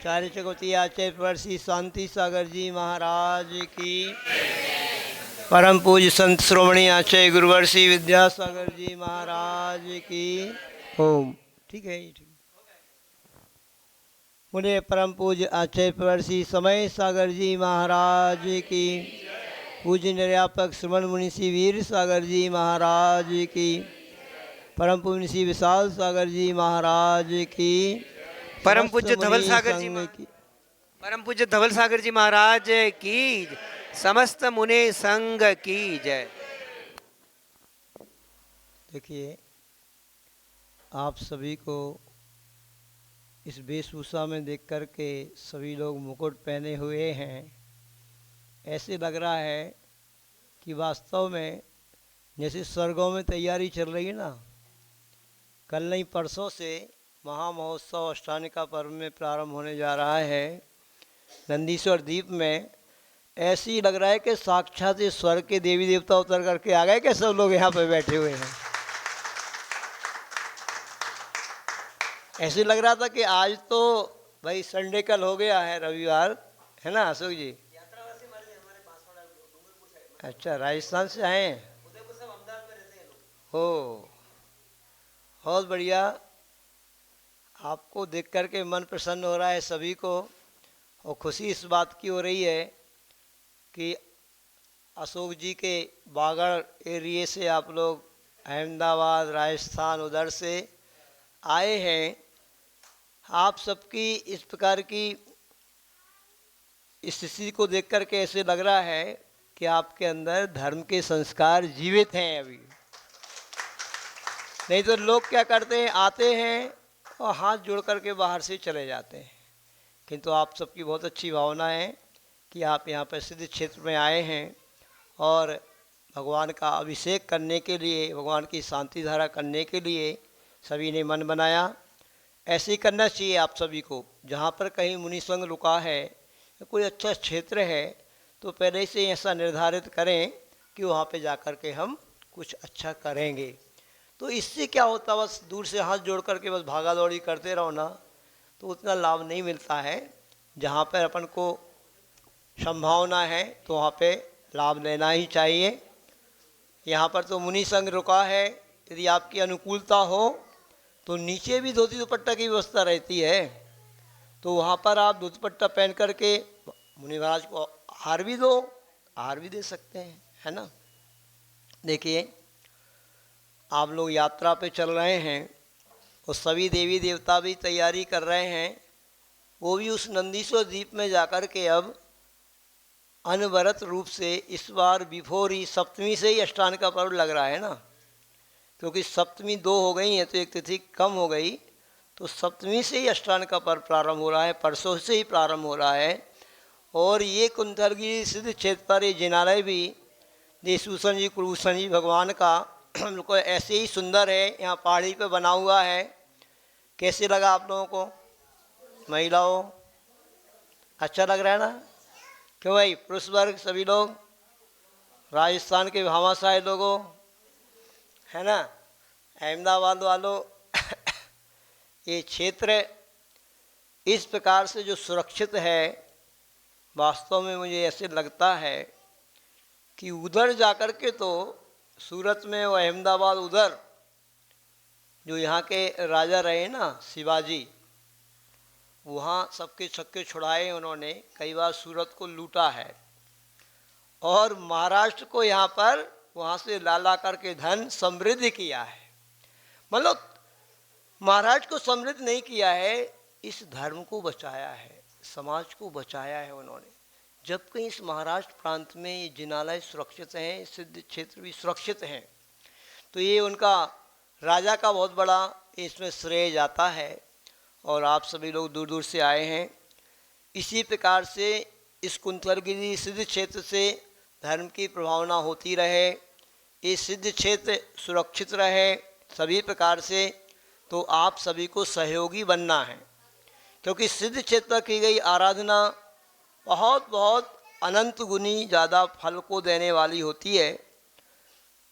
आचार्य चकोती आचार्य प्रवर्षी शांति सागर जी महाराज की, परम पूज्य संत श्रोमणी आचार्य गुरुवर्षी विद्यासागर जी महाराज की। ओम। ठीक है, ठीक। मुझे परम पूज्य आचार्य प्रवर्षी समय सागर जी महाराज की, पूज्य निर्यापक श्रमण मुनि श्री वीर सागर जी महाराज की, परम पूज्य श्री विशाल सागर जी महाराज की, परम पूज्य धवल मुनि सागर जी संघ की, परम पूज्य धवल सागर जी महाराज की, समस्त मुनि संघ की जय। देखिए, आप सभी को इस वेशभूषा में देख कर के सभी लोग मुकुट पहने हुए हैं। ऐसे लग रहा है कि वास्तव में जैसे स्वर्गों में तैयारी चल रही है ना। कल नहीं परसों से महामहोत्सव अष्टानिका पर्व में प्रारंभ होने जा रहा है नंदीश्वर द्वीप में। ऐसे ही लग रहा है कि साक्षात इस स्वर्ग के देवी देवता उतर करके आ गए कि सब लोग यहाँ पे बैठे हुए हैं। ऐसे लग रहा था कि आज तो भाई संडे कल हो गया है, रविवार है ना अशोक जी। अच्छा, राजस्थान से आए हैं। हो, बहुत बढ़िया। आपको देख करके मन प्रसन्न हो रहा है सभी को, और खुशी इस बात की हो रही है कि अशोक जी के बागड़ एरिए से आप लोग अहमदाबाद राजस्थान उधर से आए हैं। आप सबकी इस प्रकार की स्थिति को देख करके ऐसे लग रहा है कि आपके अंदर धर्म के संस्कार जीवित हैं अभी। नहीं तो लोग क्या करते हैं, आते हैं और हाथ जोड़ करके बाहर से चले जाते हैं। किंतु आप सबकी बहुत अच्छी भावना है कि आप यहाँ पर सिद्ध क्षेत्र में आए हैं और भगवान का अभिषेक करने के लिए, भगवान की शांति धारा करने के लिए सभी ने मन बनाया। ऐसे ही करना चाहिए आप सभी को। जहाँ पर कहीं मुनि संघ रुका है, कोई अच्छा क्षेत्र है, तो पहले से ऐसा निर्धारित करें कि वहाँ पे जा कर के हम कुछ अच्छा करेंगे। तो इससे क्या होता, बस दूर से हाथ जोड़ करके बस भागा दौड़ी करते रहो ना, तो उतना लाभ नहीं मिलता है। जहाँ पर अपन को संभावना है तो वहाँ पे लाभ लेना ही चाहिए। यहाँ पर तो मुनि संघ रुका है, यदि आपकी अनुकूलता हो तो नीचे भी धोती दुपट्टा की व्यवस्था रहती है, तो वहाँ पर आप धोती दुपट्टा पहन करके मुनि महाराज को हार भी दो, हार भी दे सकते हैं, है ना। देखिए, आप लोग यात्रा पे चल रहे हैं और सभी देवी देवता भी तैयारी कर रहे हैं। वो भी उस नंदीश्वर द्वीप में जाकर के अब अनवरत रूप से इस बार बिफोर ही सप्तमी से ही अष्टांग का पर्व लग रहा है ना, क्योंकि सप्तमी 2 हो गई है तो एक तिथि कम हो गई, तो सप्तमी से ही अष्टांग का पर्व प्रारंभ हो रहा है, परसों से ही प्रारंभ हो रहा है। और ये कुंथलगिरी सिद्ध क्षेत्र पर ये जिनालय भी देशभूषण जी कुलभूषण जी भगवान का बिल्कुल ऐसे ही सुंदर है, यहाँ पहाड़ी पे बना हुआ है। कैसे लगा आप लोगों को महिलाओं? अच्छा लग रहा है ना? क्यों भाई, पुरुष वर्ग सभी लोग, राजस्थान के भामाशाह लोगों, है ना, अहमदाबाद वालों ये क्षेत्र इस प्रकार से जो सुरक्षित है, वास्तव में मुझे ऐसे लगता है कि उधर जाकर के तो सूरत में और अहमदाबाद उधर जो यहाँ के राजा रहे ना शिवाजी, वहाँ सबके छक्के छुड़ाए उन्होंने, कई बार सूरत को लूटा है, और महाराष्ट्र को यहाँ पर वहाँ से ला ला करके धन समृद्ध किया है। मतलब महाराष्ट्र को समृद्ध नहीं किया है, इस धर्म को बचाया है, समाज को बचाया है उन्होंने। जब कहीं इस महाराष्ट्र प्रांत में ये जिनालय सुरक्षित हैं, सिद्ध क्षेत्र भी सुरक्षित हैं, तो ये उनका राजा का बहुत बड़ा इसमें श्रेय जाता है। और आप सभी लोग दूर दूर से आए हैं। इसी प्रकार से इस कुंथलगिरी सिद्ध क्षेत्र से धर्म की प्रभावना होती रहे, ये सिद्ध क्षेत्र सुरक्षित रहे सभी प्रकार से। तो आप सभी को सहयोगी बनना है, क्योंकि सिद्ध क्षेत्र की गई आराधना बहुत बहुत अनंत गुनी ज़्यादा फल को देने वाली होती है।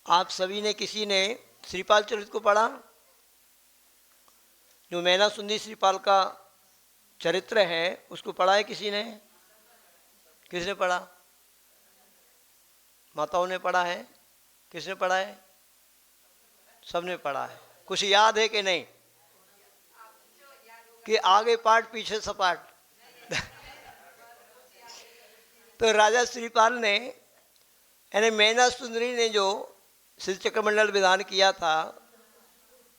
आप सभी ने किसी ने श्रीपाल चरित को पढ़ा, जो मैना सुंदरी श्रीपाल का चरित्र है उसको पढ़ा है किसी ने? किसने पढ़ा? माताओं ने पढ़ा है? किसने पढ़ा है? सबने पढ़ा है। कुछ याद है कि नहीं? कि आगे पाठ पीछे सपाट? तो राजा श्रीपाल ने यानी मैना सुंदरी ने जो सिद्ध चक्रमंडल विधान किया था,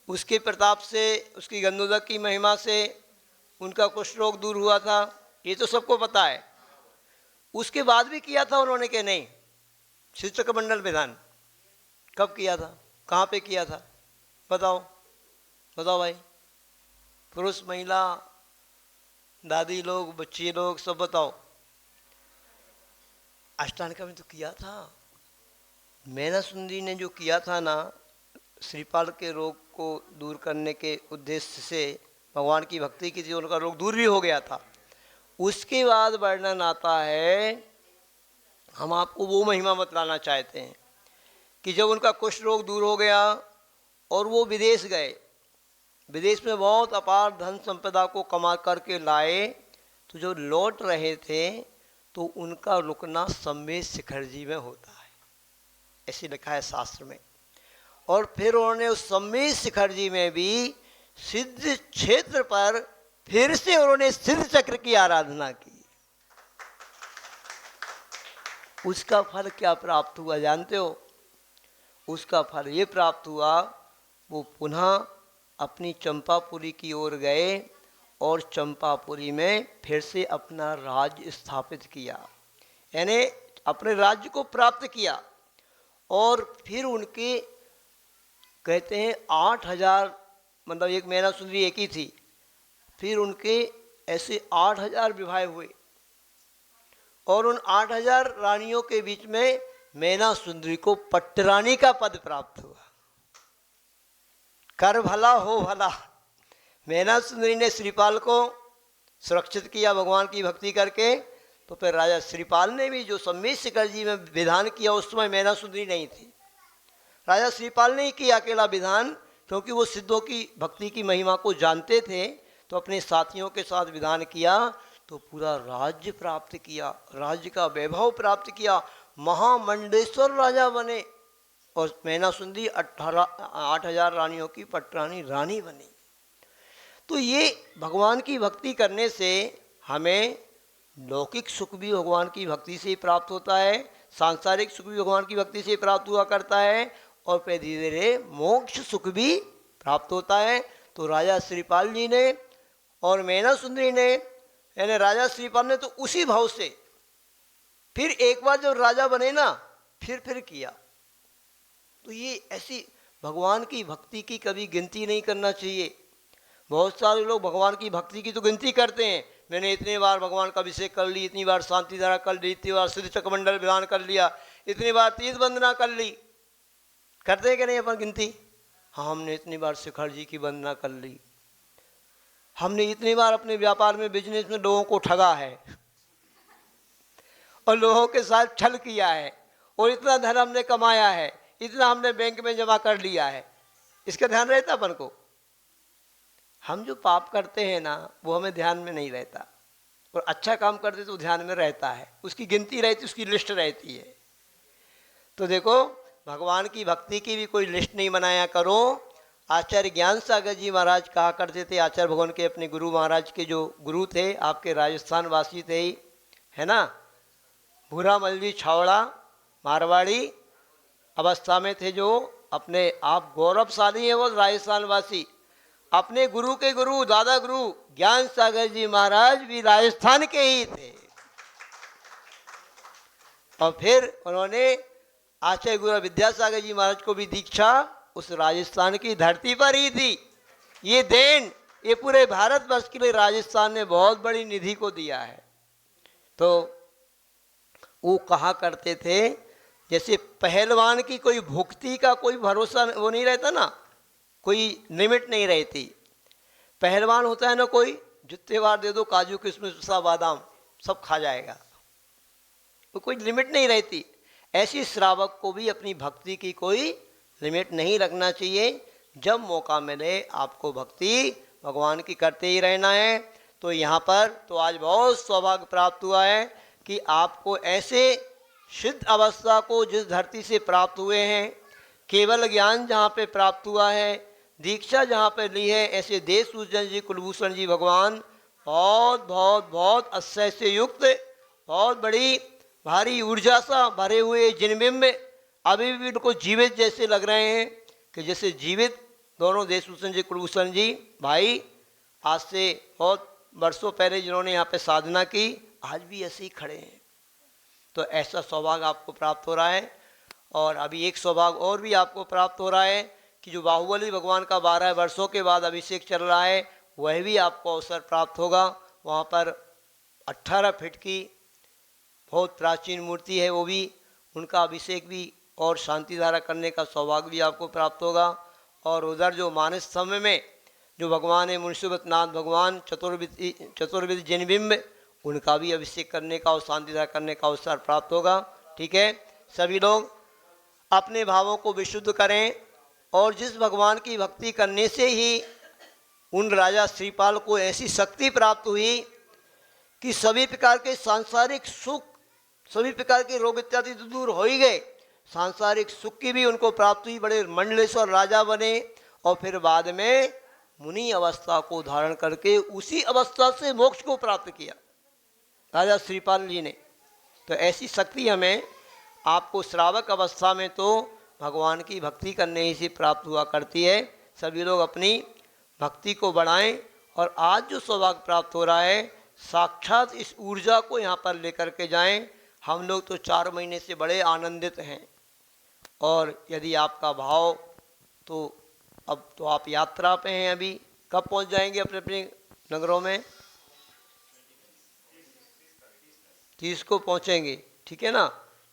उसके प्रताप से, उसकी गंधोदक की महिमा से उनका कुष्ठ रोग दूर हुआ था, ये तो सबको पता है। उसके बाद भी किया था उन्होंने कि नहीं? सिद्ध चक्रमंडल विधान कब किया था, कहाँ पे किया था? बताओ बताओ भाई, पुरुष महिला दादी लोग बच्चे लोग सब बताओ। अष्टांगिका में तो किया था। मैना सुंदरी ने जो किया था ना, श्रीपाल के रोग को दूर करने के उद्देश्य से भगवान की भक्ति की थी, उनका रोग दूर भी हो गया था। उसके बाद वर्णन आता है, हम आपको वो महिमा बतलाना चाहते हैं कि जब उनका कुष्ठ रोग दूर हो गया और वो विदेश गए, विदेश में बहुत अपार धन संपदा को कमा करके लाए, तो जो लौट रहे थे तो उनका रुकना सम्मेद शिखर जी में होता है, ऐसे लिखा है शास्त्र में। और फिर उन्होंने उस सम्मेद शिखर जी में भी सिद्ध क्षेत्र पर फिर से उन्होंने सिद्ध चक्र की आराधना की। उसका फल क्या प्राप्त हुआ जानते हो? उसका फल ये प्राप्त हुआ, वो पुनः अपनी चंपापुरी की ओर गए और चंपापुरी में फिर से अपना राज्य स्थापित किया, यानी अपने राज्य को प्राप्त किया। और फिर उनके कहते हैं 8,000, मतलब एक मैना सुंदरी एक ही थी, फिर उनके ऐसे 8,000 विवाह हुए और उन 8,000 रानियों के बीच में मैना सुंदरी को पट्टरानी का पद प्राप्त हुआ। कर भला हो भला। मैना सुंदरी ने श्रीपाल को सुरक्षित किया भगवान की भक्ति करके, तो फिर राजा श्रीपाल ने भी जो सम्मेद शिखर जी में विधान किया, उस समय मैना सुंदरी नहीं थी। राजा श्रीपाल ने ही किया अकेला विधान, क्योंकि वो सिद्धों की भक्ति की महिमा को जानते थे, तो अपने साथियों के साथ विधान किया, तो पूरा राज्य प्राप्त किया, राज्य का वैभव प्राप्त किया, महामंडेश्वर राजा बने। और मैना सुंदरी 8,000 रानियों की पट्टरानी रानी बनी। तो ये भगवान की भक्ति करने से हमें लौकिक सुख भी भगवान की भक्ति से ही प्राप्त होता है, सांसारिक सुख भी भगवान की भक्ति से ही प्राप्त हुआ करता है, और फिर धीरे धीरे मोक्ष सुख भी प्राप्त होता है। तो राजा श्रीपाल जी ने और मैना सुंदरी ने, यानी राजा श्रीपाल ने तो उसी भाव से फिर एक बार जब राजा बने ना, फिर किया। तो ये ऐसी भगवान की भक्ति की कभी गिनती नहीं करना चाहिए। बहुत सारे लोग भगवान की भक्ति की तो गिनती करते हैं, मैंने इतने बार भगवान का अभिषेक कर ली, इतनी बार शांति धारा कर ली, इतनी बार सिद्ध चक्रमंडल विधान कर लिया, इतनी बार तीर्थ वंदना कर ली। करते हैं कि नहीं अपन गिनती? हाँ, हमने इतनी बार शिखर जी की वंदना कर ली, हमने इतनी बार अपने व्यापार में, बिजनेस में लोगों को ठगा है और लोगों के साथ छल किया है, और इतना धन हमने कमाया है, इतना हमने बैंक में जमा कर लिया है। इसका ध्यान रहता अपन को? हम जो पाप करते हैं ना, वो हमें ध्यान में नहीं रहता, और अच्छा काम करते तो ध्यान में रहता है, उसकी गिनती रहती, उसकी लिस्ट रहती है। तो देखो, भगवान की भक्ति की भी कोई लिस्ट नहीं बनाया करो। आचार्य ज्ञान सागर जी महाराज कहा करते थे, आचार्य भगवान के अपने गुरु महाराज के जो गुरु थे, आपके राजस्थान वासी थे ही, है ना, भूरामल जी छावड़ा मारवाड़ी अवस्था में थे, जो अपने आप गौरवशाली हैं, वो राजस्थान वासी। अपने गुरु के गुरु, दादा गुरु ज्ञान सागर जी महाराज भी राजस्थान के ही थे, और फिर उन्होंने आचार्य गुरु विद्यासागर जी महाराज को भी दीक्षा उस राजस्थान की धरती पर ही थी। ये देन, ये पूरे भारतवर्ष के लिए राजस्थान ने बहुत बड़ी निधि को दिया है। तो वो कहा करते थे, जैसे पहलवान की कोई भुक्ति का कोई भरोसा वो नहीं रहता ना, कोई लिमिट नहीं रहती। पहलवान होता है ना, कोई जितने बार दे दो काजू किशमिश पिस्ता बादाम सब खा जाएगा, तो कोई लिमिट नहीं रहती। ऐसी श्रावक को भी अपनी भक्ति की कोई लिमिट नहीं रखना चाहिए। जब मौका मिले आपको भक्ति भगवान की करते ही रहना है। तो यहाँ पर तो आज बहुत सौभाग्य प्राप्त हुआ है कि आपको ऐसे सिद्ध अवस्था को जिस धरती से प्राप्त हुए हैं, केवल ज्ञान जहाँ पे प्राप्त हुआ है, दीक्षा जहाँ पे ली है, ऐसे देशभूषण जी कुलभूषण जी भगवान बहुत बहुत बहुत अक्षय से युक्त, बहुत बड़ी भारी ऊर्जा सा भरे हुए जिनबिंब अभी भी उनको जीवित जैसे लग रहे हैं कि जैसे जीवित दोनों देशभूषण जी कुलभूषण जी भाई आज से बहुत वर्षों पहले जिन्होंने यहाँ पे साधना की आज भी ऐसे ही खड़े हैं। तो ऐसा सौभाग्य आपको प्राप्त हो रहा है। और अभी एक सौभाग्य और भी आपको प्राप्त हो रहा है कि जो बाहुबली भगवान का 12 वर्षों के बाद अभिषेक चल रहा है वह भी आपको अवसर प्राप्त होगा। वहाँ पर 18 फीट की बहुत प्राचीन मूर्ति है, वो भी उनका अभिषेक भी और शांति धारा करने का सौभाग्य भी आपको प्राप्त होगा। और उधर जो मानस समय में जो भगवान है मुंशीवतनाथ भगवान चतुर्विद जिनबिंब, उनका भी अभिषेक करने का और शांति धारा करने का अवसर प्राप्त होगा। ठीक है, सभी लोग अपने भावों को विशुद्ध करें और जिस भगवान की भक्ति करने से ही उन राजा श्रीपाल को ऐसी शक्ति प्राप्त हुई कि सभी प्रकार के सांसारिक सुख, सभी प्रकार के रोग इत्यादि तो दूर हो ही गए, सांसारिक सुख की भी उनको प्राप्त हुई, बड़े मंडलेश्वर राजा बने और फिर बाद में मुनि अवस्था को धारण करके उसी अवस्था से मोक्ष को प्राप्त किया राजा श्रीपाल जी ने। तो ऐसी शक्ति हमें आपको श्रावक अवस्था में तो भगवान की भक्ति करने ही से प्राप्त हुआ करती है। सभी लोग अपनी भक्ति को बढ़ाएं और आज जो सौभाग्य प्राप्त हो रहा है साक्षात इस ऊर्जा को यहाँ पर लेकर के जाएं। हम लोग तो 4 महीने से बड़े आनंदित हैं और यदि आपका भाव तो अब तो आप यात्रा पे हैं, अभी कब पहुँच जाएंगे अपने अपने नगरों में? 30 को पहुँचेंगे, ठीक है ना।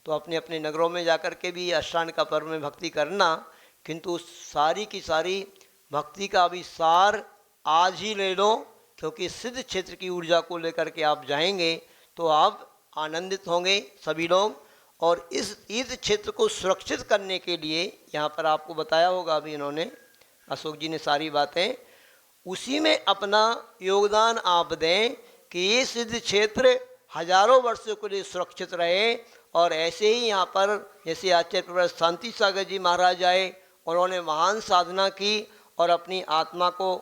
तो अपने अपने नगरों में जाकर के भी अष्टांग का पर्व में भक्ति करना, किंतु सारी की सारी भक्ति का भी सार आज ही ले लो, क्योंकि सिद्ध क्षेत्र की ऊर्जा को लेकर के आप जाएंगे तो आप आनंदित होंगे सभी लोग। और इस तीर्थ क्षेत्र को सुरक्षित करने के लिए यहाँ पर आपको बताया होगा, अभी इन्होंने अशोक जी ने सारी बातें, उसी में अपना योगदान आप दें कि ये सिद्ध क्षेत्र हजारों वर्षों के लिए सुरक्षित रहे। और ऐसे ही यहाँ पर जैसे आचार्य प्रोफेसर शांति सागर जी महाराज आए, उन्होंने महान साधना की और अपनी आत्मा को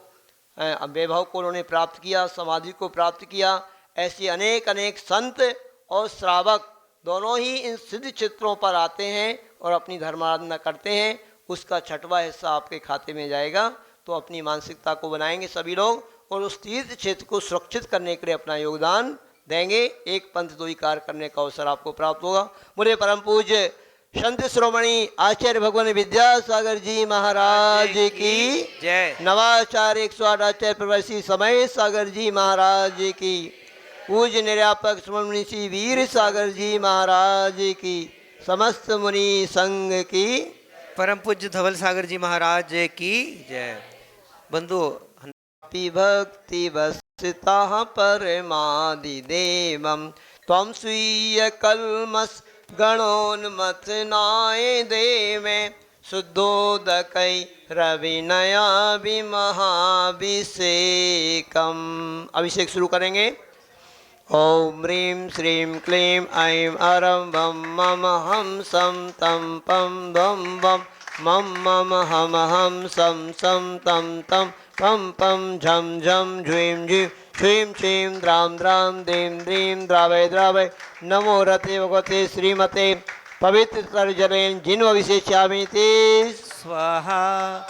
वैभव को उन्होंने प्राप्त किया, समाधि को प्राप्त किया। ऐसे अनेक अनेक संत और श्रावक दोनों ही इन सिद्ध क्षेत्रों पर आते हैं और अपनी धर्माराधना करते हैं। उसका 6वां हिस्सा आपके खाते में जाएगा। तो अपनी मानसिकता को बनाएंगे सभी लोग और उस तीर्थ क्षेत्र को सुरक्षित करने के लिए अपना योगदान देंगे। एक पंथ दो ही कार्य करने का अवसर आपको प्राप्त होगा। मुझे परम पूज्य संत श्रोमणी आचार्य भगवान विद्यासागर जी महाराज की जय। नवाचार्य 108 आचार्य प्रवासी समय सागर जी महाराज की, पूज्य निर्यापक श्रोमणी श्री वीर सागर जी महाराज की, समस्त मुनि संघ की, परम पूज्य धवल सागर जी महाराज की जय। बंधु भक्ति वसिता परमादिदेवं त्वं स्वीय कल्मष गणोन्मथनाय देवे शुद्धोदकै रविनयाभिमहाभिषेकम्। अभिषेक शुरू करेंगे। ओम ह्रीं श्रीं क्लीं ऐं अरं वं मम हम सं तं पं वं वं मम मम हम हम सं सं तं तं पं पं झं झं झ्वीं झ्वीं श्रीं श्रीं द्रां द्रां द्रीं द्रीं द्रावय द्रावय। नमो रते भगवते श्रीमते पवित्र तर्जनेन जिन्व विशेष्यामि ते स्वाहा।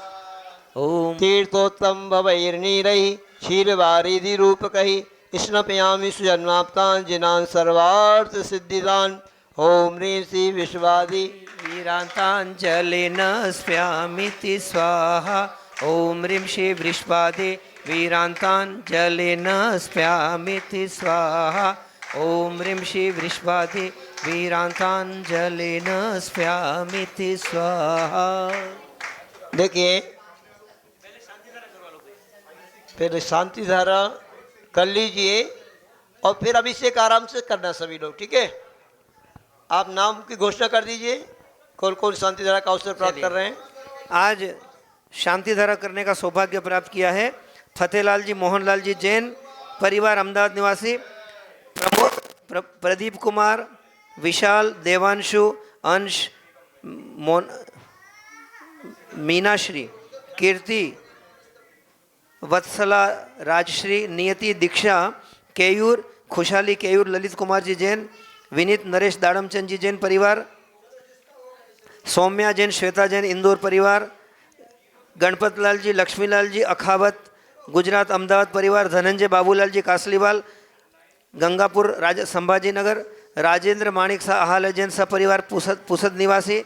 ओम तीर्थोत्तम भवैर्नीरैः क्षीरवारिधिरूपकैः स्नपयामि सुजन्माप्तान् जिनान् सर्वार्थ सिद्धिदान्। ओम ह्रीं श्री विश्वादि वीरांतांजलिन स्व्यामिति स्वाहा। ओम ह्रीं श्री वृषभादे वीरांतांजलिन स्व्यामिति स्वाहा। ओम ह्रीं श्री वृषभादे वीरांतांजलिन स्व्यामिति स्वाहा। देखिए, पहले शांति धारा कर लीजिए और फिर अभिषेक आराम से करना सभी लोग, ठीक है। आप नाम की घोषणा कर दीजिए, कौन कौन शांति धारा का अवसर प्राप्त कर रहे हैं। आज शांति धारा करने का सौभाग्य प्राप्त किया है फतेहलाल जी, मोहनलाल जी जैन, परिवार अहमदाबाद निवासी, प्रमोद, प्रदीप कुमार, विशाल, देवांशु, अंश, मीनाश्री, कीर्ति, वत्सला, राजश्री, नियति, दीक्षा, केयूर, खुशहाली केयूर, ललित कुमार जी जैन, विनीत, नरेश दाड़मचंद जी जैन परिवार, सौम्या जैन, श्वेता जैन इंदौर परिवार, गणपत लाल जी, लक्ष्मीलाल जी अखावत, गुजरात अहमदाबाद परिवार, धनंजय बाबूलाल जी कासलीवाल, गंगापुर राजा संभाजीनगर, राजेंद्र माणिक शाह आहाल जैन सपरिवार पुसद निवासी,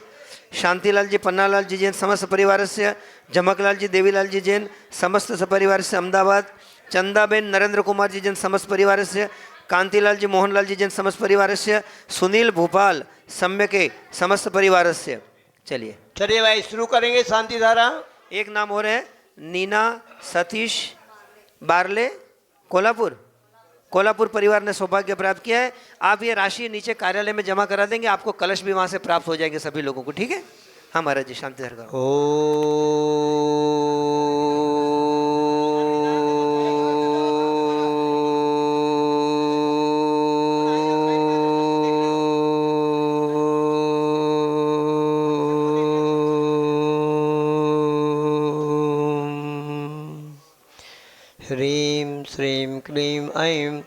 शांतिलाल जी पन्नालाल जी जैन समस्त परिवार से, झमकलाल जी देवीलाल जी जैन समस्त सपरिवार से अहमदाबाद, चंदाबेन नरेंद्र कुमार जी जैन समस्त परिवार से, कांतिलाल जी मोहनलाल जी जैन समस्त परिवार से, सुनील भोपाल सम्य के समस्त परिवार से। चलिए चलिए भाई शुरू करेंगे शांति धारा। एक नाम और है नीना सतीश बारले, कोल्हापुर परिवार ने सौभाग्य प्राप्त किया है। आप ये राशि नीचे कार्यालय में जमा करा देंगे, आपको कलश भी वहाँ से प्राप्त हो जाएंगे सभी लोगों को, ठीक है। हाँ महाराज जी शांति धारा करो। ह्रीं श्रीं क्लीं ऐं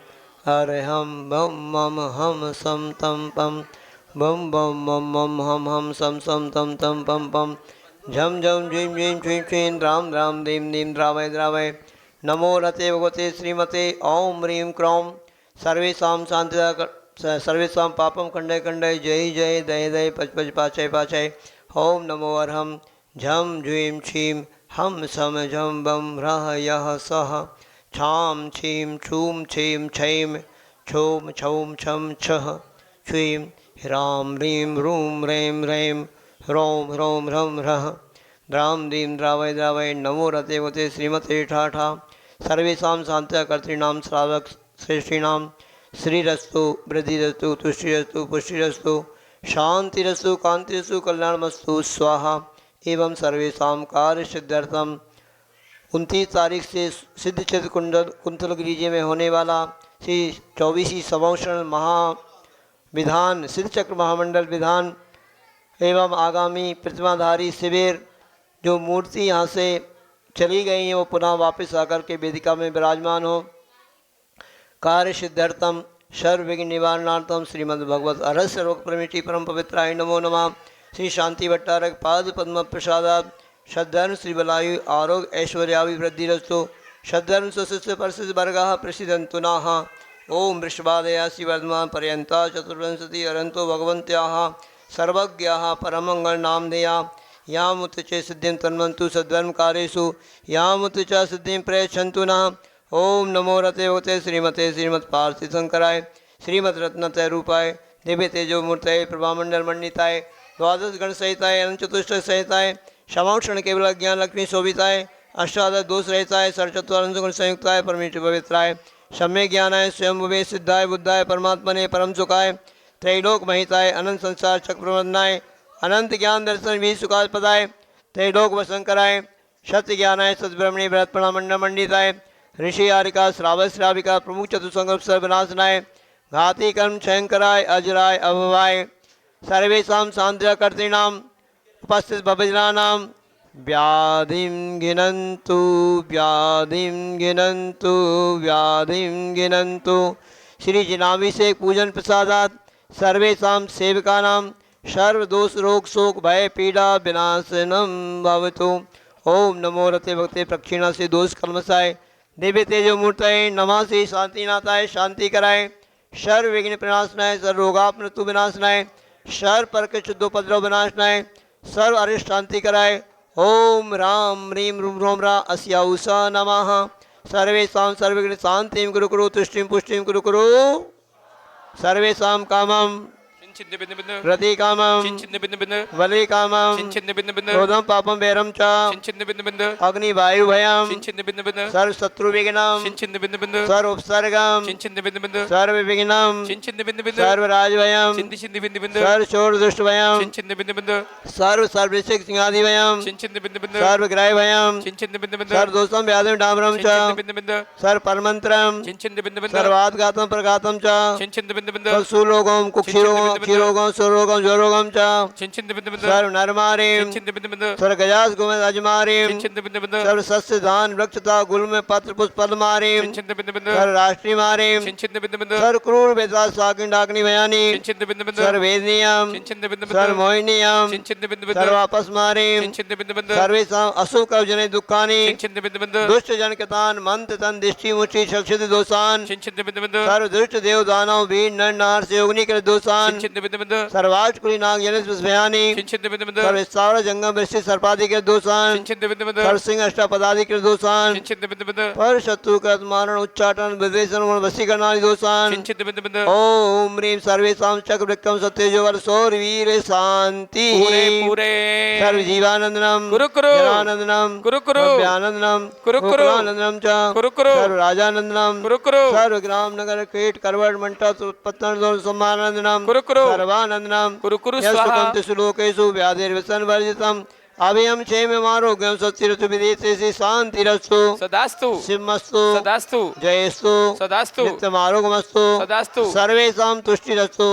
अर्हं बम मम हम सम तम पम बम बम मम मम हम हम सम सम तम तम पम पम झम झम झीं झीं छीं छीं राम राम दीं दीं द्रावय द्रावय। नमो रते भगवते श्रीमते ओम ह्रीं क्रों सर्वेषां शांति सर्वेषां पापम खंडय खंडय जय जय दय दय पच पच पाचय पाचय। ओम नमो अर्हं झम झीं छीं हम सम झम बम ह्रः यः सः छाम छीं छूम छीं छैं छौम छौम छम छः छ्वीं ह्रां ह्रीं ह्रूं ह्रैं ह्रैं ह्रौं ह्रौं ह्रं ह्रः द्रां दीं द्रावय द्रावय। नमो रते वते श्रीमते ठाठा सर्वेषां शान्त्यकर्तॄणां श्रावक श्रेष्ठीणां श्रीरस्तु वृद्धिरस्तु तुष्टिरस्तु पुष्टिरस्तु शांतिरस्तु कांतिरस्तु कल्याणमस्तु स्वाहा। एवं सर्वेषां कार्य सिद्ध्यर्थम 29 तारीख से सिद्ध क्षेत्र कुंतलगिरी जी में होने वाला श्री 24वीं संवत्सर महाविधान सिद्ध चक्र महामंडल विधान एवं आगामी प्रतिमाधारी शिविर जो मूर्ति यहाँ से चली गई हैं वो पुनः वापस आकर के वेदिका में विराजमान हो। कार्य सिद्ध्यर्थम सर्वविघ्न निवारणार्थम श्रीमद्भगवत अरहस्य रोग प्रमिति परम पवित्राय नमो नमः। श्री शांति भट्टारक पाद पद्म प्रसादात श्रद्धर्म श्री बलायु आरोग्य ऐश्वर्याभिवृद्धिरस्तु श्रद्धर्म स्वशिष्य परशिष्य वर्गाः प्रसिद्धन्तु नाः। ओम वृषभादया श्रीवर्धमान पर्यंता चतुर्विंशति अरंतो भगवन्त्याः सर्वज्ञाः परमंगल नामधेया यामुत च सिद्धिं तन्वन्तु सद्धर्म कार्येषु यामुत च सिद्धिं प्रयच्छन्तु नः। ओम नमो रते भगवते श्रीमते श्रीमत् पार्थिव शंकराय श्रीमद् रत्नत्रय रूपाय दिव्य तेजो मूर्तये प्रभामंडल मंडिताय द्वादश गण सहिताय अनंत चतुष्ट सहिताय क्षमाक्षण केवल ज्ञान लक्ष्मी शोभिताय अष्टादश दोष रहिताय सर्वचत्वारिंश गुण संयुक्ताय परमेश्वर पवित्राय सम्यक ज्ञानाय स्वयं भुवे सिद्धाय बुद्धाय परमात्मने परम सुखाय त्रैलोक महिताय अनंत संसार चक्र प्रबंधनाय अनंत ज्ञान दर्शन भी सुखास्पदाय त्रैलोक वशंकराय सत्य ज्ञानाय सद्ब्रह्मणि बृहत् प्रणामंडल मंडिताय ऋषि आरिका श्रावक श्राविका प्रमुख चतुसंग सर्वनाशनाय घाती कर्म क्षयंकराय अजराय अभवाय सर्वेषां शान्तिकर्तॄणां उपस्थित भवजनानां व्याधिं गिनन्तु व्याधिं गिनन्तु व्याधिं गिनन्तु। श्री जनाभिषेक पूजन प्रसादात् सर्वेषां सेवकानां सर्वदोष रोग शोक भय पीड़ा विनाशनं भवतु। ओम नमो रते भक्ते प्रक्षिणा से दोष कलमसाय दिव्य तेजो मूर्तये नमः। से शांतिनाथाय शांति कराय सर्व विघ्न प्रणाशनाय सर्व रोगाप मृत्यु विनाशनाय सर्व परक शुद्धोपद्रव विनाशनाय सर्व अरिष्ट शांति कराय। ओम राम ह्रीं रूम रोम रा अस्या उषा नमः। सर्वेषां सर्वविघ्न शांतिं कुरु कुरु तुष्टिं पुष्टिं कुरु कुरु सर्वेषां कामं छिन्न भिन्न भिन्न रतिकामं छिन्न भिन्न भिन्न वलिकामं छिन्न भिन्न भिन्न क्रोधं पापं वैरं च छिन्न भिन्न भिन्न अग्निवायुभयं छिन्न भिन्न भिन्न सर्वशत्रुविघ्नं छिन्न भिन्न भिन्न सर्वोपसर्गं छिन्न भिन्न भिन्न सर्वविघ्नं छिन्न भिन्न भिन्न सर्वराजभयं छिन्न भिन्न भिन्न सर्वशोरदुष्टभयं छिन्न भिन्न भिन्न सर्वसिंहादिभयं छिन्न भिन्न भिन्न सर्वग्रहभयं छिन्न भिन्न भिन्न सर्वदोषं व्याधिं डाम्रं च छिन्न भिन्न भिन्न सर्वपरमन्त्रं छिन्न भिन्न भिन्न सर्वाद्घातं प्रघातं च छिन्न भिन्न भिन्न सर्वसुरोगं कुक्षिरोगं क्षीरोगं सुरोगं ज्वरोगं च छिन्न भिन्न भिन्न सर्वनरमारीं छिन्न भिन्न भिन्न सर्वगजास गोमराजमारीं छिन्न भिन्न भिन्न सर्वसस्य धान वृक्षता गुल्म पत्र पुष्पलमारीं छिन्न भिन्न भिन्न सर्वराष्ट्रीमारीं छिन्न भिन्न भिन्न सर्वक्रूर वेदा साकिंडाग्नि भयानी छिन्न भिन्न भिन्न सर्ववेदनीयं छिन्न भिन्न भिन्न सर्वमोहिनीयं छिन्न भिन्न भिन्न सर्वापस्मारीं छिन्न भिन्न भिन्न सर्वेषां अशुकजने दुःखानि छिन्न भिन्न भिन्न दुष्ट जनकतान मंत तन दृष्टि मुष्टि शक्षित दोषान छिन्न भिन्न भिन्न सर्व दुष्ट देव दानव वीर नर नार से योगनी कर दोषान छिन्न भिन्न भिन्न सर्वाज कुली नाग जनित भयानी छिन्न भिन्न भिन्न सर्व सावर जंगम ऋषि सर्पादि के दोषान छिन्न भिन्न भिन्न सर्व सिंह अष्टापदादि के दोषान छिन्न भिन्न भिन्न पर शत्रु का मारण उच्चाटन विद्वेषण वशीकरणादि दोषान छिन्न भिन्न भिन्न ओम ह्रीं सर्वेषां चक्र विक्रम सत्यजो वर सौर वीर शांति पूरे पूरे सर्व जीवानंदनम कुरु कुरु जनानंदनम कुरु कुरु व्यानंदनम कुरु कुरु गोकुलानंदनम च कुरु कुरु सर्व राजानंदनम कुरु कुरु सर्व ग्राम नगर कीट करवट मंटा उत्पत्तन सम्मानंदनम कुरु कुरु सर्वानंदनम कुरु कुरु यस्तु स्वाहा कंतेषु लोकेषु व्याधिर्व्यसन वर्जितम अभयम क्षेम आरोग्यम सच्चिरतु विदेशेषु शांतिरस्तु सदास्तु शिवमस्तु सदास्तु जयस्तु सदास्तु नित्यम आरोग्यमस्तु सदास्तु सर्वेषां तुष्टिरस्तु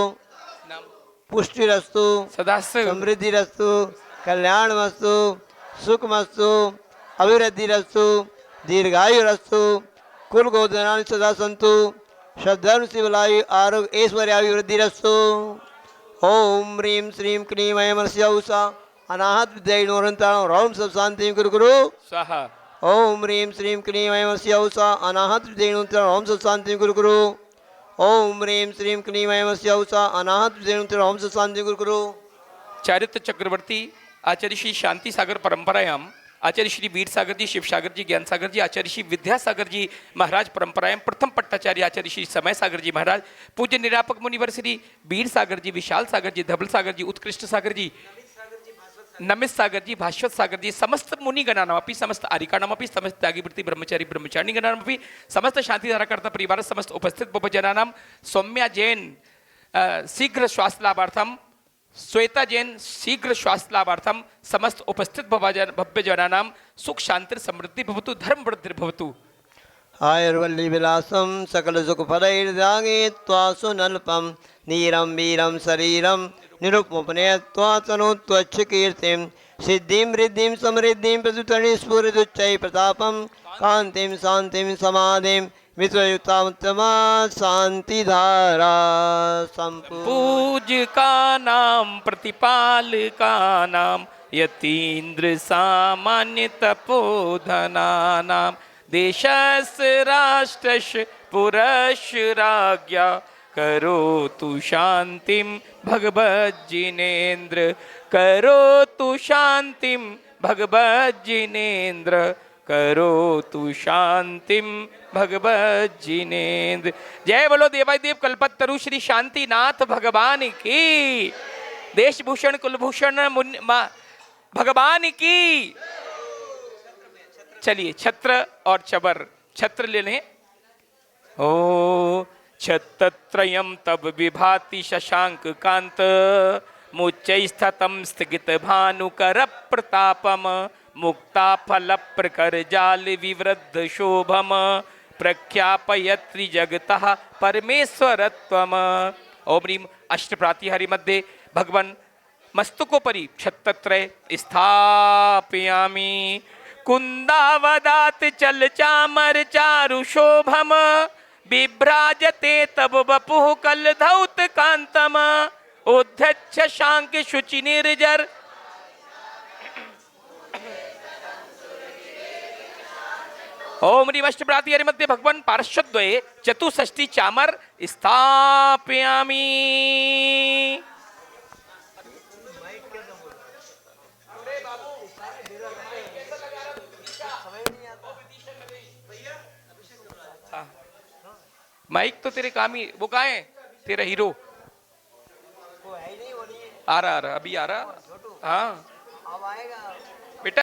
पुष्टिरस्तु सदास्तु समृद्धिरस्तु कल्याणमस्तु सुखमस्तु अभिवृद्धिरस्तु दीर्घायुरस्तु कुल गोधनानि सदा सन्तु सद्धर्म शिवलायु आरोग्य ऐश्वर्याभिवृद्धिरस्तु ओम ह्रीं श्रीं क्लीं ऐं मर्स्यौषा अनाहत विद्यानोरन्तां रौं सब शांतिं कुरु कुरु स्वाहा ओम ह्रीं श्रीं क्लीं ऐं मर्स्यौषा अनाहत विद्यानोरन्तां रौं सब शांतिं कुरु कुरु ओम ह्रीं श्रीं क्लीं ऐं मर्स्यौषा अनाहत विद्यानोरन्तां रौं सब शांतिं कुरु कुरु चारित्र चक्रवर्ती आचार्य श्री शांति सागर परंपरायाम आचार्य श्री वीर सागर जी, शिव सागर जी, ज्ञान सागर जी, आचार्य श्री विद्यासागर जी महाराज परंपरायाम प्रथम पट्टाचार्य आचार्य श्री समय सागर जी महाराज, पूज्य निरापक मुनिवर श्री वीर सागर जी, विशाल सागर जी, धवल सागर जी, उत्कृष्ट सागर जी, नमित सागर जी, भास्वत सागर जी, समस्त मुनिगणानामपि समस्त आरिकाणामपि समस्त त्यागीवृत्ति ब्रह्मचारी ब्रह्मचारिणी गणानामपि समस्त शांतिधाराकर्ता परिवार समस्त उपस्थित बहुजनानां सौम्या जैन शीघ्र श्वास लाभार्थम, श्वेता जैन शीघ्र श्वास लाभार्थम समस्त उपस्थित भव्य जनानां सुख शांति समृद्धि भवतु, धर्म वृद्धि भवतु। आयुर्वल्ली विलासम सकल सुख फलैर्दागे त्वासु नल्पम नीरम वीरम शरीरम निरुपमपने त्वातनु त्वच्छ कीर्तिम सिद्धिं रिद्धिं समृद्धिं प्रदुतनि स्फुरदुच्चै प्रतापम कांतिं शांतिं समाधिं मित्रयुक्तामुत्तमा शांतिधारा संपूर्ण पूज्यकानां प्रतिपालकानां यतीन्द्र सामान्य तपोधनानां देशस्य राष्ट्रस्य पुरस्य राज्ञा करोतु शान्तिं भगवज्जिनेन्द्र, करोतु शान्तिं भगवज्जिनेन्द्र, करोतु शांतिम भगवज्जिनेन्द्र। जय बोलो देवादिदेव कल्पतरु श्री शांतिनाथ भगवान की, देशभूषण कुलभूषण भगवान की। चलिए छत्र और चबर, छत्र ले लें। ओ छत्रत्रयं तब विभाति शशांक कांत, मुच्चैस्ततं स्थगित भानुकर प्रतापम, मुक्ता फल प्रकर जाल विवृद्ध शोभम, प्रख्यापयत्रि जगतः परमेश्वरत्वम। ओम ह्रीं अष्टप्रातिहारी मध्ये भगवन् मस्तकोपरि छत्रत्रय स्थापयामि, कुंदावदात चल चामर चारु शोभम, बिभ्राजते तब वपुः कलधौत कांतम, उद्धच्छ शांक शुचि निर्जर। ओम ह्रीं अष्टप्रातिहारी मध्ये भगवान पार्श्वद्वये चतुष्षष्टि चामर स्थापयामि। माइक तो तेरे काम ही, वो कहाँ है तेरा हीरो? आ रहा अभी आ रहा। हाँ अब आएगा। बेटा